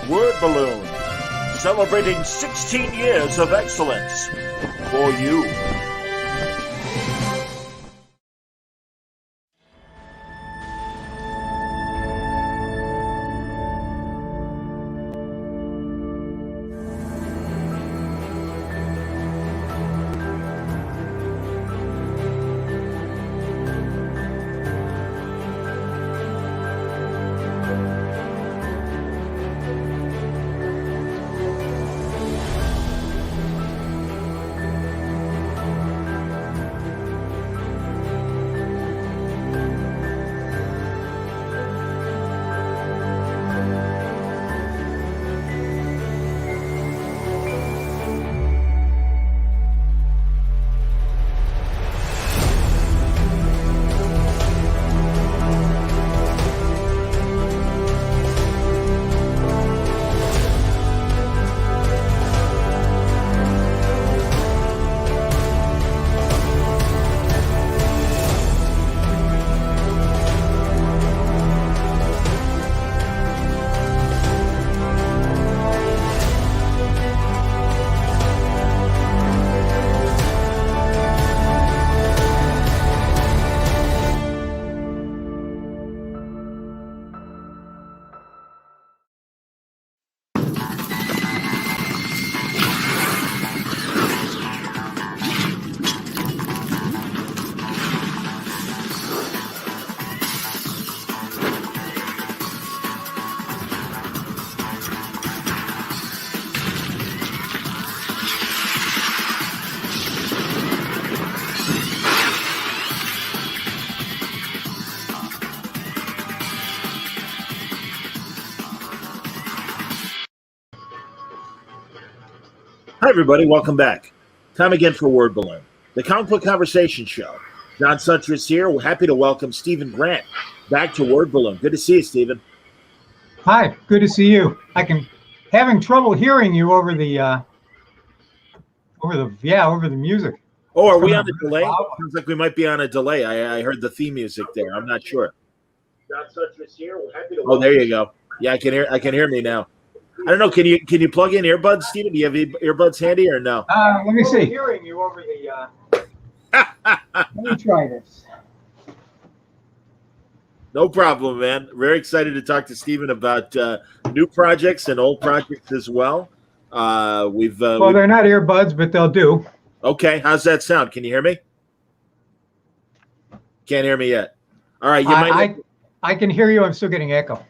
Word Balloon, celebrating 16 years of excellence for you. Hi, everybody. Welcome back. Time again for Word Balloon, the comic book conversation show. John Suntress here. We're happy to welcome Stephen Grant back to Word Balloon. Good to see you, Stephen. Hi, good to see you. Having trouble hearing you over the music. Oh, are we on a delay? Sounds like we might be on a delay. I heard the theme music there. I'm not sure. John Suntress here. We're happy to. Oh, there you go. Yeah, I can hear me now. I don't know. Can you plug in earbuds, Stephen? Do you have earbuds handy or no? Let me see. Hearing you over the. Let me try this. No problem, man. Very excited to talk to Stephen about new projects and old projects as well. Well, they're not earbuds, but they'll do. Okay, how's that sound? Can you hear me? Can't hear me yet. All right, I can hear you. I'm still getting echo.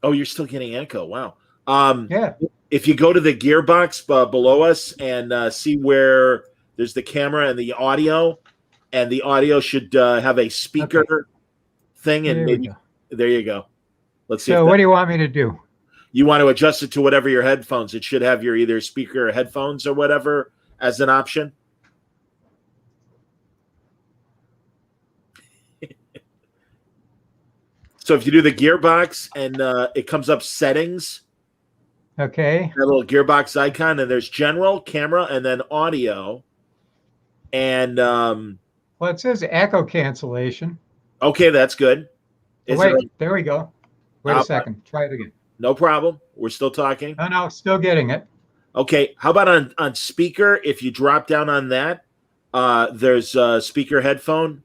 Oh, you're still getting echo. Wow. Yeah. If you go to the gearbox below us and see where there's the camera and the audio should have a speaker thing, and there you go. Let's see. So what do you want me to do? You want to adjust it to whatever your headphones. It should have your either speaker or headphones or whatever as an option. So if you do the gearbox and it comes up settings. Okay. That little gearbox icon, and there's general, camera, and then audio. And well, it says echo cancellation. Okay, that's good. There we go. Wait a second. Try it again. No problem. We're still talking. No, still getting it. Okay. How about on speaker? If you drop down on that, there's speaker headphone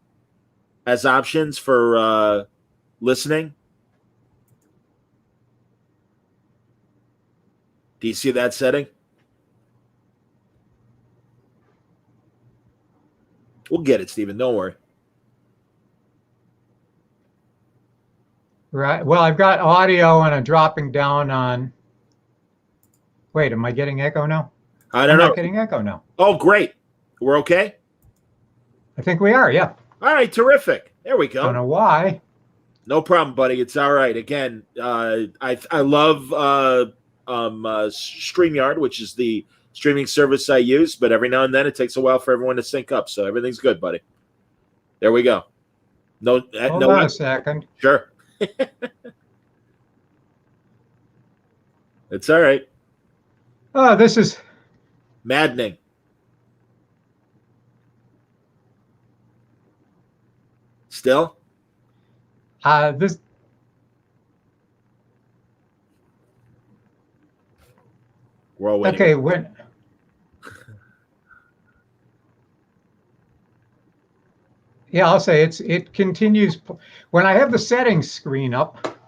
as options for listening. Do you see that setting? We'll get it, Stephen. Don't worry. Right. Well, I've got audio and I'm dropping down on. Wait, am I getting echo now? I don't know. I'm not getting echo now. Oh, great. We're okay? I think we are, yeah. All right, terrific. There we go. Don't know why. No problem, buddy. It's all right. Again, I love StreamYard, which is the streaming service I use, but every now and then it takes a while for everyone to sync up. So everything's good, buddy. There we go. Hold on a second. Sure. It's all right. Oh, this is maddening. Still? This We're all waiting. Okay, yeah, I'll say it continues when I have the settings screen up.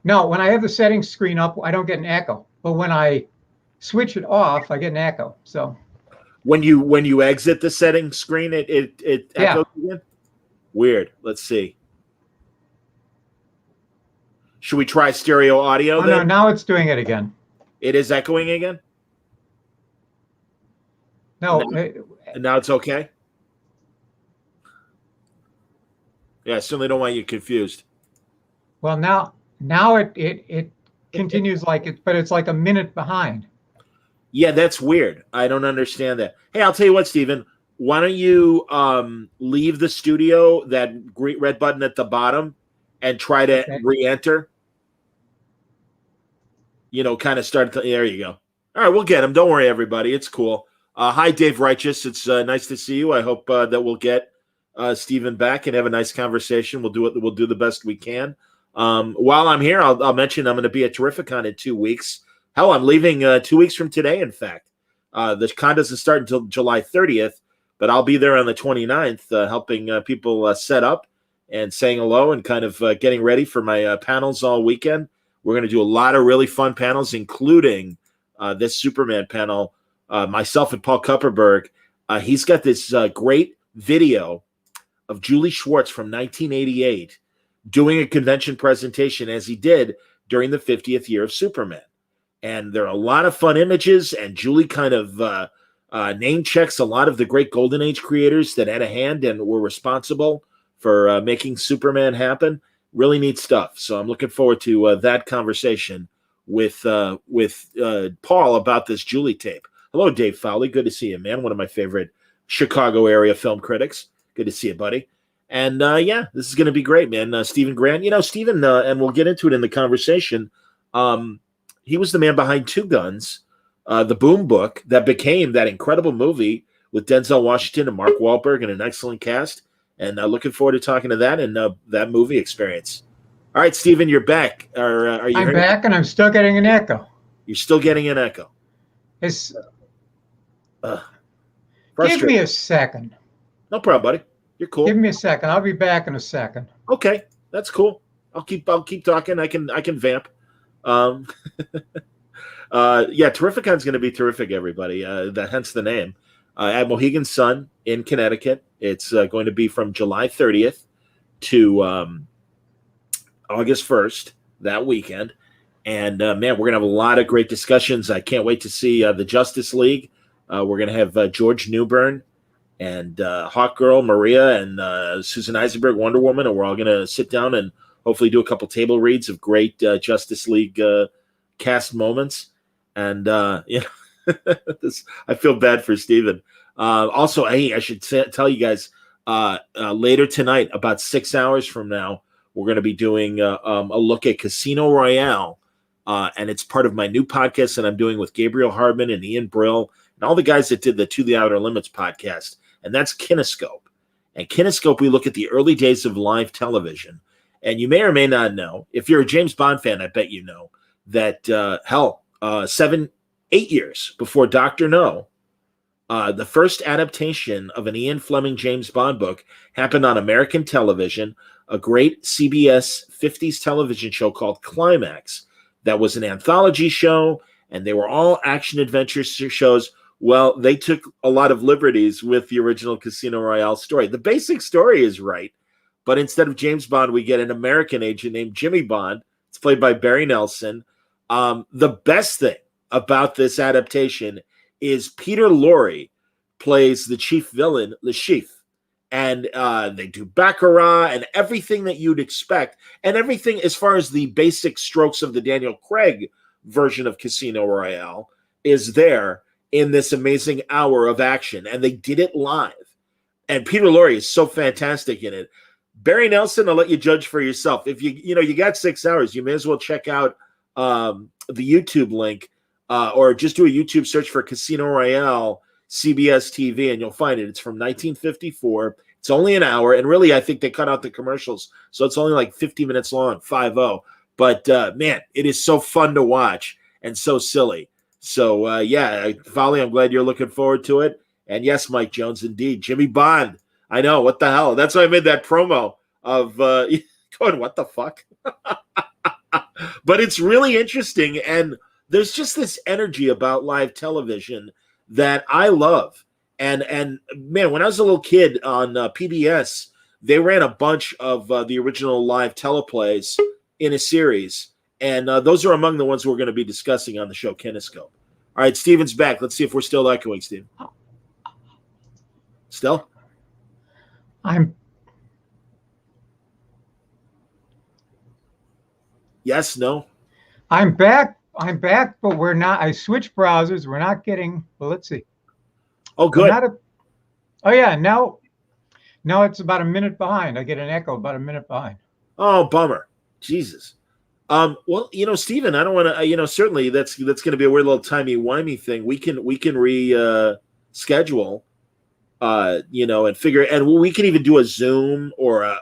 No, when I have the settings screen up, I don't get an echo. But when I switch it off, I get an echo. So when you exit the settings screen, it echoes again. Weird. Let's see. Should we try stereo audio? No, now it's doing it again. It is echoing again. No, and now it's okay. Yeah, I certainly don't want you confused. Well, now it continues like it, but it's like a minute behind. Yeah, that's weird. I don't understand that. Hey, I'll tell you what, Stephen. Why don't you leave the studio, that great red button at the bottom, and try to re-enter? Kind of start. There you go. All right, we'll get him. Don't worry, everybody. It's cool. Hi, Dave Righteous. It's nice to see you. I hope that we'll get Stephen back and have a nice conversation. We'll do it. We'll do the best we can. While I'm here, I'll mention I'm going to be at Terrificon in 2 weeks. Hell, I'm leaving 2 weeks from today, in fact. The con doesn't start until July 30th, but I'll be there on the 29th helping people set up and saying hello and kind of getting ready for my panels all weekend. We're going to do a lot of really fun panels, including this Superman panel. Myself and Paul Kupperberg. He's got this great video of Julie Schwartz from 1988 doing a convention presentation as he did during the 50th year of Superman. And there are a lot of fun images, and Julie kind of name checks a lot of the great Golden Age creators that had a hand and were responsible for making Superman happen. Really neat stuff. So I'm looking forward to that conversation with Paul about this Julie tape. Hello, Dave Fowley. Good to see you, man. One of my favorite Chicago area film critics. Good to see you, buddy. And yeah, this is going to be great, man. Stephen Grant. Stephen, and we'll get into it in the conversation. He was the man behind Two Guns, the Boom Book that became that incredible movie with Denzel Washington and Mark Wahlberg and an excellent cast. And looking forward to talking to that and that movie experience. All right, Stephen, you're back. Are you? I'm back, and I'm still getting an echo. You're still getting an echo. Give me a second. No problem, buddy. You're cool. Give me a second. I'll be back in a second. Okay, that's cool. I'll keep talking. I can vamp. Yeah, Terrificon's going to be terrific, everybody. Hence the name. At Mohegan Sun in Connecticut. It's going to be from July 30th to August 1st, that weekend. And, man, we're going to have a lot of great discussions. I can't wait to see the Justice League. We're going to have George Newbern and Hawkgirl, Maria, and Susan Eisenberg, Wonder Woman. And we're all going to sit down and hopefully do a couple table reads of great Justice League cast moments. And, I feel bad for Stephen. Also, I should tell you guys later tonight, about 6 hours from now, we're going to be doing a look at Casino Royale, and it's part of my new podcast that I'm doing with Gabriel Hardman and Ian Brill and all the guys that did the To the Outer Limits podcast, and that's Kinescope. And Kinescope, we look at the early days of live television. And you may or may not know, if you're a James Bond fan, I bet you know, that 8 years before Dr. No, the first adaptation of an Ian Fleming James Bond book happened on American television, a great CBS 50s television show called Climax. That was an anthology show, and they were all action-adventure shows. Well, they took a lot of liberties with the original Casino Royale story. The basic story is right, but instead of James Bond, we get an American agent named Jimmy Bond. It's played by Barry Nelson. The best thing about this adaptation is Peter Lorre plays the chief villain, Le Chiffre. And they do Baccarat and everything that you'd expect. And everything as far as the basic strokes of the Daniel Craig version of Casino Royale is there in this amazing hour of action. And they did it live. And Peter Lorre is so fantastic in it. Barry Nelson, I'll let you judge for yourself. If you got 6 hours, you may as well check out the YouTube link or just do a YouTube search for Casino Royale CBS TV, and you'll find it. It's from 1954. It's only an hour, and really, I think they cut out the commercials, so it's only like 50 minutes long, 50. But man, it is so fun to watch and so silly. So yeah, Folly, I'm glad you're looking forward to it. And yes, Mike Jones, indeed, Jimmy Bond. I know, what the hell. That's why I made that promo of going, what the fuck? But it's really interesting, and there's just this energy about live television that I love. And man, when I was a little kid on PBS, they ran a bunch of the original live teleplays in a series, and those are among the ones we're going to be discussing on the show Kinescope. All right, Steven's back. Let's see if we're still echoing, Steven. Still? Yes, no? I'm back, but we're not. I switched browsers. We're not getting, well, let's see. Oh, good. Oh, yeah, now it's about a minute behind. I get an echo about a minute behind. Oh, bummer. Jesus. Well, Steven, I don't want to, certainly that's going to be a weird little timey-wimey thing. We can reschedule, and figure, and we can even do a Zoom or a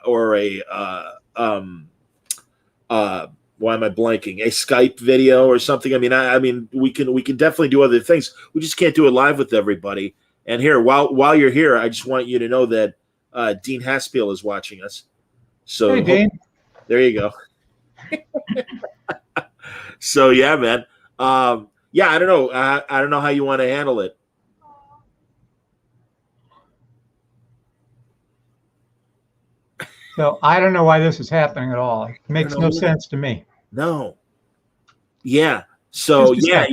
why am I blanking? A Skype video or something. I mean, we can definitely do other things. We just can't do it live with everybody. And here, while you're here, I just want you to know that Dean Haspiel is watching us. So, hey, Dean. There you go. So yeah, man. Yeah, I don't know. I don't know how you want to handle it. So I don't know why this is happening at all. It makes no sense to me. No. Yeah. So yeah.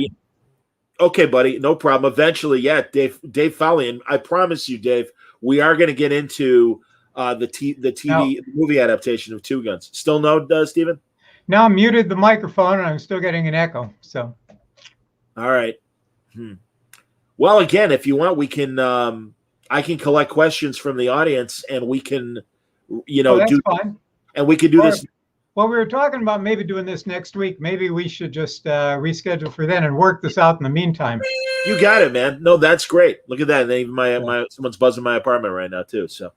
Okay, buddy. No problem. Eventually, yeah, Dave Foley, and I promise you, Dave, we are going to get into the movie adaptation of Two Guns. Still no, Steven? Now I'm muted the microphone and I'm still getting an echo. So. All right. Well, again, if you want, we can. I can collect questions from the audience, and we can, that's fine. And we could do this. Well, we were talking about maybe doing this next week. Maybe we should just reschedule for then and work this out in the meantime. You got it, man. No, that's great. Look at that. And even someone's buzzing my apartment right now too. So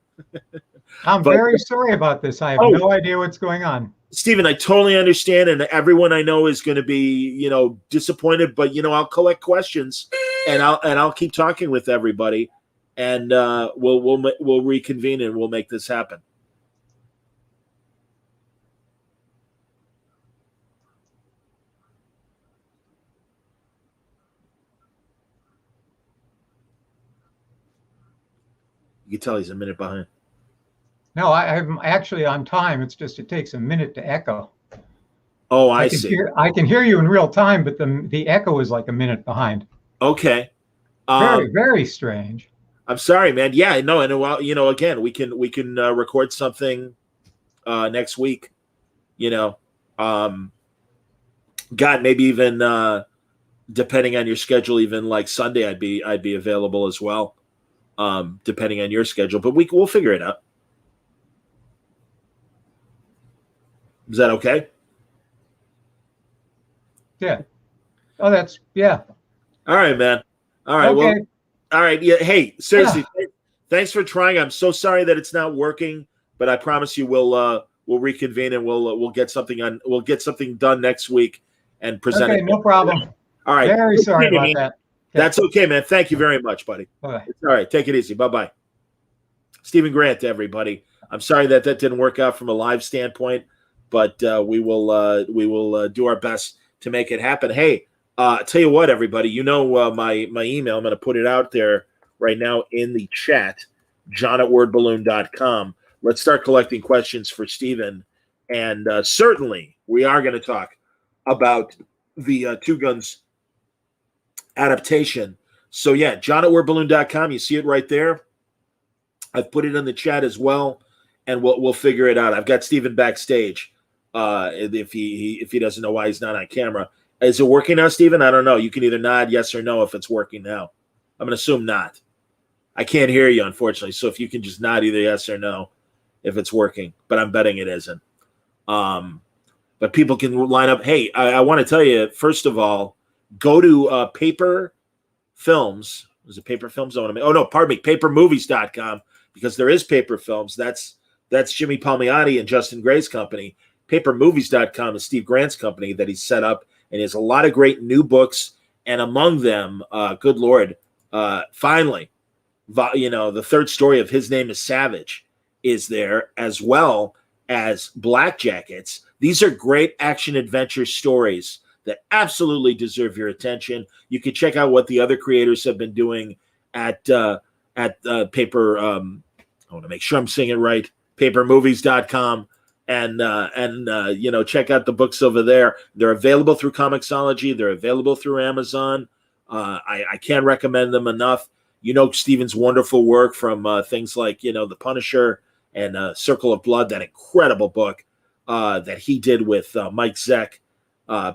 I'm very sorry about this. I have no idea what's going on. Steven, I totally understand, and everyone I know is going to be, disappointed. But I'll collect questions, and I'll keep talking with everybody, and we'll reconvene and we'll make this happen. You can tell he's a minute behind. No, I'm actually on time. It's just it takes a minute to echo. Oh, I see. I can hear you in real time, but the echo is like a minute behind. Okay. Very, very strange. I'm sorry, man. Yeah, no, and again, we can record something next week. God, maybe even depending on your schedule, even like Sunday, I'd be available as well. Depending on your schedule, but we'll figure it out. Is that okay? Yeah. Oh, yeah. All right, man. All right. Okay. Well, all right. Yeah. Hey, seriously, thanks for trying. I'm so sorry that it's not working, but I promise you we'll reconvene and we'll get something on. We'll get something done next week and present it. Okay, no problem. All right. Very sorry about that. Okay. That's okay, man. Thank you very much, buddy. Bye. It's all right. Take it easy. Bye-bye. Stephen Grant, everybody. I'm sorry that didn't work out from a live standpoint, but we will do our best to make it happen. Hey, tell you what, everybody, my email. I'm going to put it out there right now in the chat, john@wordballoon.com. Let's start collecting questions for Stephen, and certainly we are going to talk about the Two Guns adaptation. So yeah, john@wordballoon.com. You see it right there. I've put it in the chat as well, and we'll figure it out. I've got Stephen backstage. If he doesn't know why he's not on camera, is it working now, Stephen? I don't know. You can either nod yes or no if it's working now. I'm gonna assume not. I can't hear you, unfortunately. So if you can just nod either yes or no if it's working, but I'm betting it isn't. But people can line up. Hey, I want to tell you, first of all, go to Paper Films. Is it Paper Films? PaperMovies.com, because there is Paper Films. That's Jimmy Palmiotti and Justin Gray's company. PaperMovies.com is Steve Grant's company that he's set up, and he has a lot of great new books and among them, good Lord, finally, the third story of His Name is Savage is there, as well as Black Jackets. These are great action adventure stories that absolutely deserve your attention. You can check out what the other creators have been doing at Paper. I want to make sure I'm saying it right. Papermovies.com, and check out the books over there. They're available through Comixology. They're available through Amazon. I can't recommend them enough. Steven's wonderful work from things like The Punisher and Circle of Blood, that incredible book that he did with Mike Zeck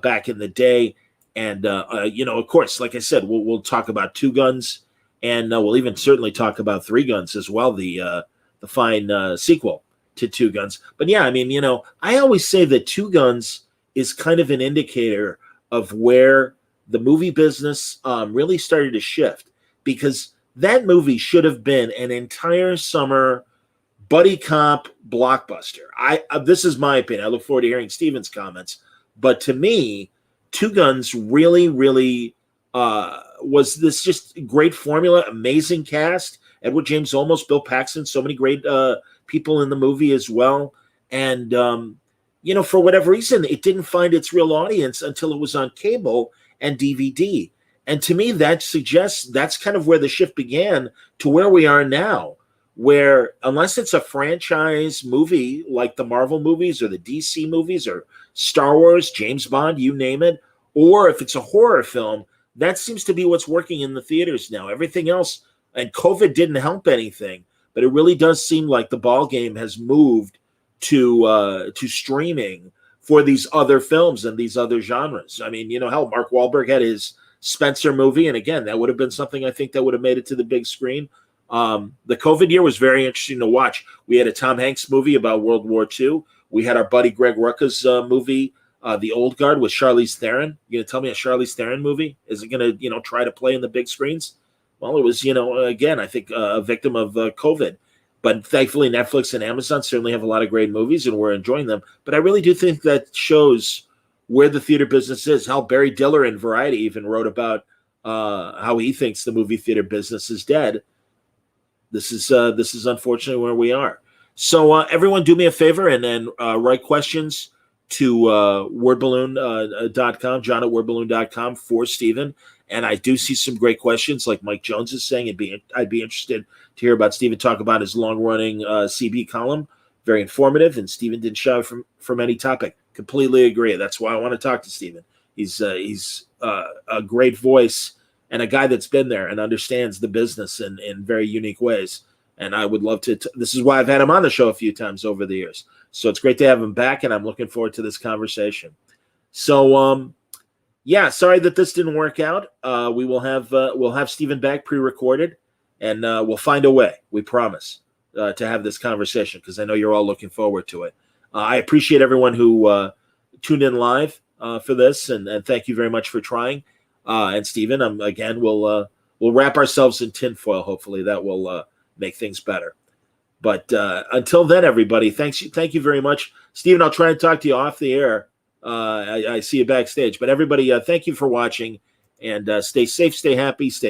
back in the day. And, of course, like I said, we'll talk about Two Guns, and we'll even certainly talk about Three Guns as well, the fine sequel to Two Guns. But yeah, I always say that Two Guns is kind of an indicator of where the movie business really started to shift, because that movie should have been an entire summer buddy cop blockbuster. This is my opinion. I look forward to hearing Steven's comments. But to me, Two Guns really, really was this just great formula, amazing cast. Edward James Olmos, Bill Paxton, so many great people in the movie as well. And, for whatever reason, it didn't find its real audience until it was on cable and DVD. And to me, that suggests that's kind of where the shift began to where we are now, where unless it's a franchise movie like the Marvel movies or the DC movies or Star Wars, James Bond, you name it, or if it's a horror film, that seems to be what's working in the theaters now. Everything else, and COVID didn't help anything, but it really does seem like the ball game has moved to streaming for these other films and these other genres. Hell, Mark Wahlberg had his Spencer movie, and again, that would have been something I think that would have made it to the big screen. The COVID year was very interesting to watch. We had a Tom Hanks movie about World War II. We had our buddy Greg Rucka's movie, The Old Guard, with Charlize Theron. You gonna tell me a Charlize Theron movie isn't gonna try to play in the big screens? Well, it was again, I think a victim of COVID. But thankfully, Netflix and Amazon certainly have a lot of great movies, and we're enjoying them. But I really do think that shows where the theater business is. How Barry Diller in Variety even wrote about how he thinks the movie theater business is dead. This is unfortunately where we are. So everyone, do me a favor and then write questions to wordballoon.com, John at wordballoon.com for Steven. And I do see some great questions, like Mike Jones is saying. I'd be interested to hear about Steven talk about his long-running CB column. Very informative, and Steven didn't shy from any topic. Completely agree. That's why I want to talk to Steven. He's a great voice and a guy that's been there and understands the business in very unique ways. And I would love to. This is why I've had him on the show a few times over the years. So it's great to have him back, and I'm looking forward to this conversation. So, yeah, sorry that this didn't work out. We'll have Steven back pre-recorded, and we'll find a way. We promise to have this conversation, because I know you're all looking forward to it. I appreciate everyone who tuned in live for this, and thank you very much for trying. And Steven, again, we'll wrap ourselves in tinfoil. Hopefully, that will make things better. But until then, everybody, thank you very much, Steven. I'll try and talk to you off the air. I see you backstage. But everybody, thank you for watching, and stay safe, stay happy, stay